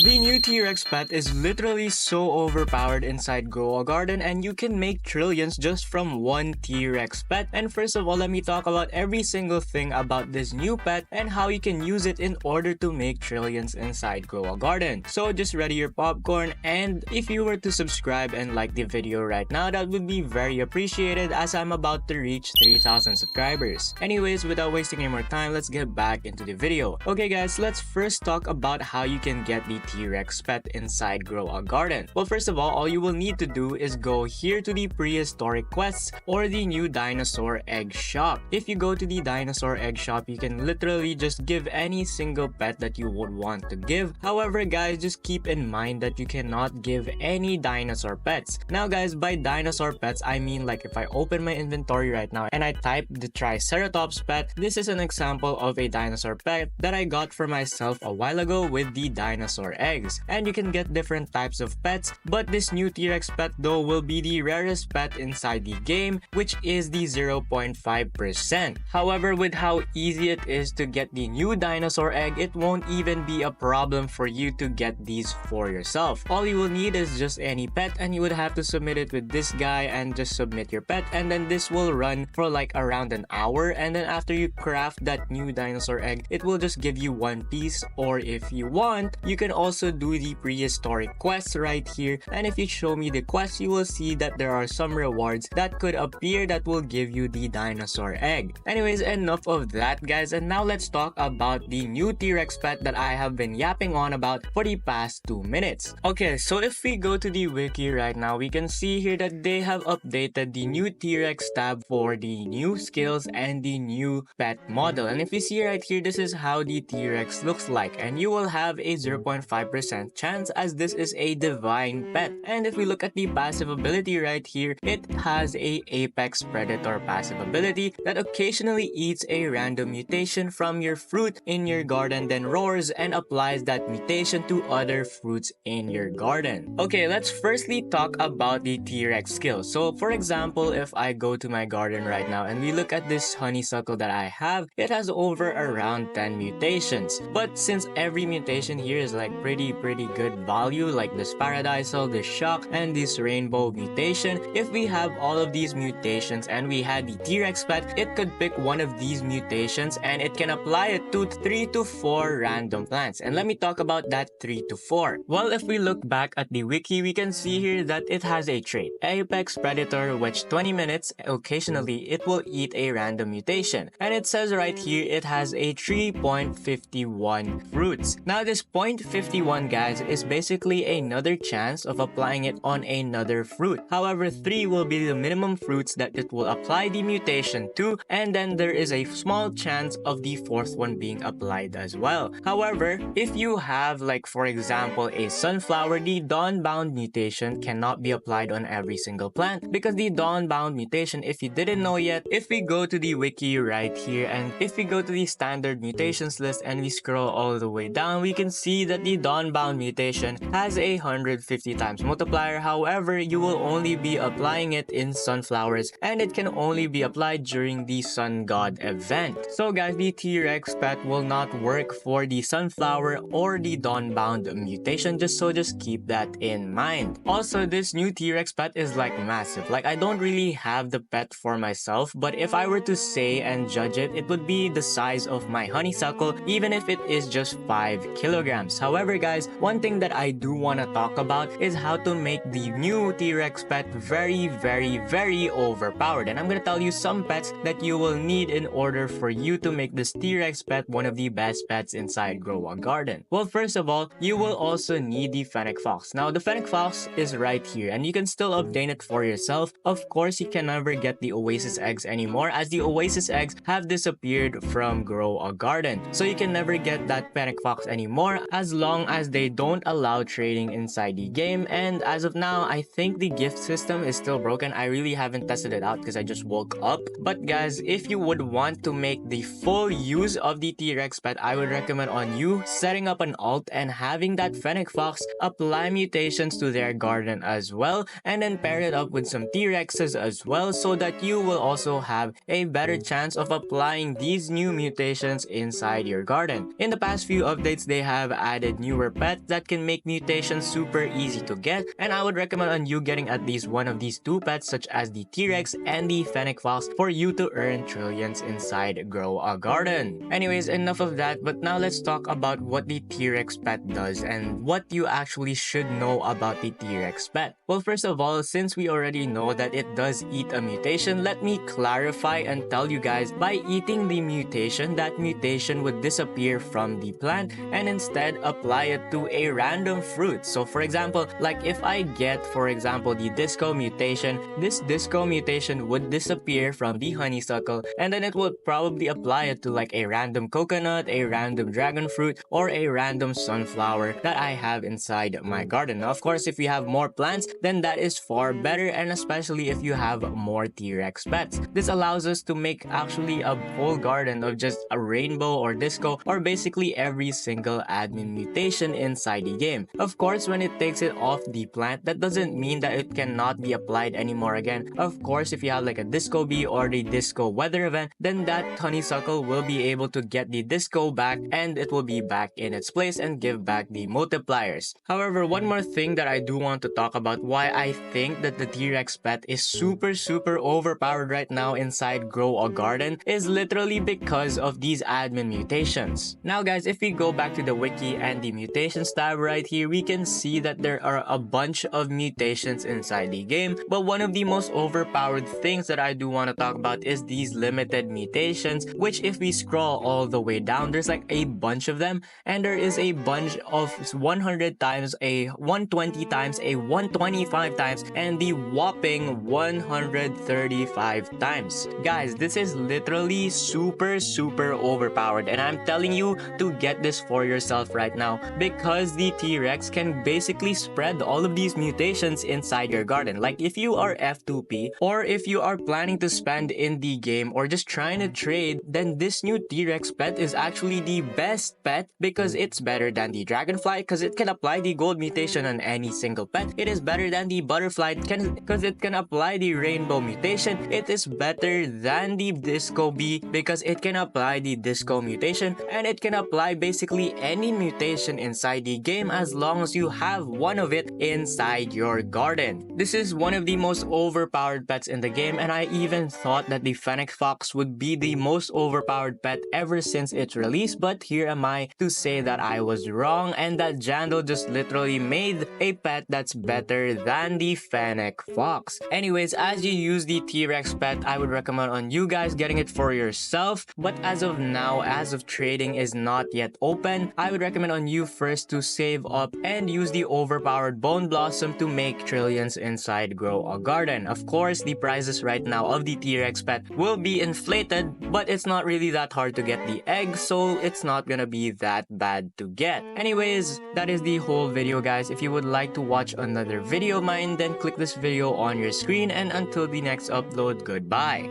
The new TRex Pet is literally so overpowered inside Grow a Garden, and you can make trillions just from one TRex Pet. And first of all, let me talk about every single thing about this new pet and how you can use it in order to make trillions inside Grow a Garden. So just ready your popcorn, and if you were to subscribe and like the video right now, that would be very appreciated as I'm about to reach 3,000 subscribers. Anyways, without wasting any more time, let's get back into the video. Okay guys, let's first talk about how you can get the TRex Pet inside Grow a Garden. Well, first of all you will need to do is go here to the prehistoric quests or the new Dinosaur Egg shop. If you go to the Dinosaur Egg shop, you can literally just give any single pet that you would want to give. However guys, just keep in mind that you cannot give any dinosaur pets. Now guys, by dinosaur pets, I mean like if I open my inventory right now and I type the Triceratops pet, this is an example of a dinosaur pet that I got for myself a while ago with the Dinosaur Eggs. And you can get different types of pets, but this new TRex Pet though will be the rarest pet inside the game, which is the 0.5%. However, with how easy it is to get the new Dinosaur Egg, it won't even be a problem for you to get these for yourself. All you will need is just any pet, and you would have to submit it with this guy and just submit your pet, and then this will run for like around an hour, and then after you craft that new Dinosaur Egg, it will just give you one piece. Or if you want, you can also do the prehistoric quests right here, and if you show me the quest, you will see that there are some rewards that could appear that will give you the Dinosaur Egg. Anyways, enough of that guys, and now let's talk about the new TRex Pet that I have been yapping on about for the past 2 minutes. Okay, so if we go to the wiki right now, we can see here that they have updated the new TRex tab for the new skills and the new pet model. And if you see right here, this is how the TRex looks like, and you will have a 0.5% chance as this is a divine pet. And if we look at the passive ability right here, it has a apex predator passive ability that occasionally eats a random mutation from your fruit in your garden, then roars and applies that mutation to other fruits in your garden. Okay, let's firstly talk about the TRex skill. So for example, if I go to my garden right now and we look at this honeysuckle that I have, it has over around 10 mutations. But since every mutation here is like pretty good value, like this paradisal, this shock, and this rainbow mutation, if we have all of these mutations and we had the TRex Pet, it could pick one of these mutations and it can apply it to 3 to 4 random plants. And let me talk about that 3 to 4. Well, if we look back at the wiki, we can see here that it has a trait, Apex Predator, which 20 minutes, occasionally it will eat a random mutation. And it says right here it has a 3.51 fruits. Now this 0.51 guys is basically another chance of applying it on another fruit. However, 3 will be the minimum fruits that it will apply the mutation to, and then there is a small chance of the fourth one being applied as well. However, if you have like for example a sunflower, the Dawnbound Mutation cannot be applied on every single plant, because the Dawnbound Mutation, if you didn't know yet, if we go to the wiki right here and if we go to the standard mutations list and we scroll all the way down, we can see that the Dawnbound Mutation has a 150 times multiplier. However, you will only be applying it in sunflowers and it can only be applied during the Sun God event. So guys, the TRex Pet will not work for the sunflower or the Dawnbound Mutation, just keep that in mind. Also, this new TRex Pet is like massive. Like I don't really have the pet for myself, but if I were to say and judge it, it would be the size of my honeysuckle, even if it is just 5 kilograms. However guys, one thing that I do want to talk about is how to make the new TRex Pet very overpowered. And I'm gonna tell you some pets that you will need in order for you to make this TRex Pet one of the best pets inside Grow a Garden. Well, first of all, you will also need the Fennec Fox. Now the Fennec Fox is right here and you can still obtain it for yourself. Of course, you can never get the Oasis Eggs anymore as the Oasis Eggs have disappeared from Grow a Garden. So you can never get that Fennec Fox anymore as long as they don't allow trading inside the game. And as of now, I think the gift system is still broken. I really haven't tested it out because I just woke up. But guys, if you would want to make the full use of the TRex Pet, I would recommend on you setting up an alt and having that Fennec Fox apply mutations to their garden as well, and then pair it up with some T-Rexes as well, so that you will also have a better chance of applying these new mutations inside your garden. In the past few updates, they have added new newer pets that can make mutations super easy to get, and I would recommend on you getting at least one of these two pets such as the T-Rex and the Fennec Fox for you to earn trillions inside Grow a Garden. Anyways, enough of that, but now let's talk about what the TRex Pet does and what you actually should know about the TRex Pet. Well, first of all, since we already know that it does eat a mutation, let me clarify and tell you guys, by eating the mutation, that mutation would disappear from the plant and instead apply it to a random fruit. So for example, like if I get, for example, the disco mutation, this disco mutation would disappear from the honeysuckle, and then it would probably apply it to like a random coconut, a random dragon fruit, or a random sunflower that I have inside my garden. Now, of course, if you have more plants, then that is far better, and especially if you have more TRex pets. This allows us to make actually a whole garden of just a rainbow or disco or basically every single admin mutation inside the game. Of course, when it takes it off the plant, that doesn't mean that it cannot be applied anymore again. Of course, if you have like a disco bee or the disco weather event, then that honeysuckle will be able to get the disco back and it will be back in its place and give back the multipliers. However, one more thing that I do want to talk about why I think that the TRex Pet is super overpowered right now inside Grow a Garden is literally because of these admin mutations. Now guys, if we go back to the wiki and the mutations tab right here, we can see that there are a bunch of mutations inside the game, but one of the most overpowered things that I do want to talk about is these limited mutations, which if we scroll all the way down, there's like a bunch of them, and there is a bunch of 100 times, a 120 times, a 125 times, and the whopping 135 times. Guys, this is literally super overpowered, and I'm telling you to get this for yourself right now because the T-Rex can basically spread all of these mutations inside your garden. Like if you are F2P or if you are planning to spend in the game or just trying to trade, then this new T-Rex pet is actually the best pet because it's better than the dragonfly because it can apply the gold mutation on any single pet. It is better than the butterfly because it can apply the rainbow mutation. It is better than the disco bee because it can apply the disco mutation, and it can apply basically any mutation inside the game as long as you have one of it inside your garden. This is one of the most overpowered pets in the game, and I even thought that the Fennec Fox would be the most overpowered pet ever since its release, but here am I to say that I was wrong and that Jandal just literally made a pet that's better than the Fennec Fox. Anyways, as you use the TRex Pet, I would recommend on you guys getting it for yourself, but as of now, as of trading is not yet open, I would recommend on you first to save up and use the overpowered Bone Blossom to make trillions inside Grow a Garden. Of course, the prices right now of the TRex Pet will be inflated, but it's not really that hard to get the egg, so it's not gonna be that bad to get. Anyways, that is the whole video, guys. If you would like to watch another video of mine, then click this video on your screen, and until the next upload, goodbye.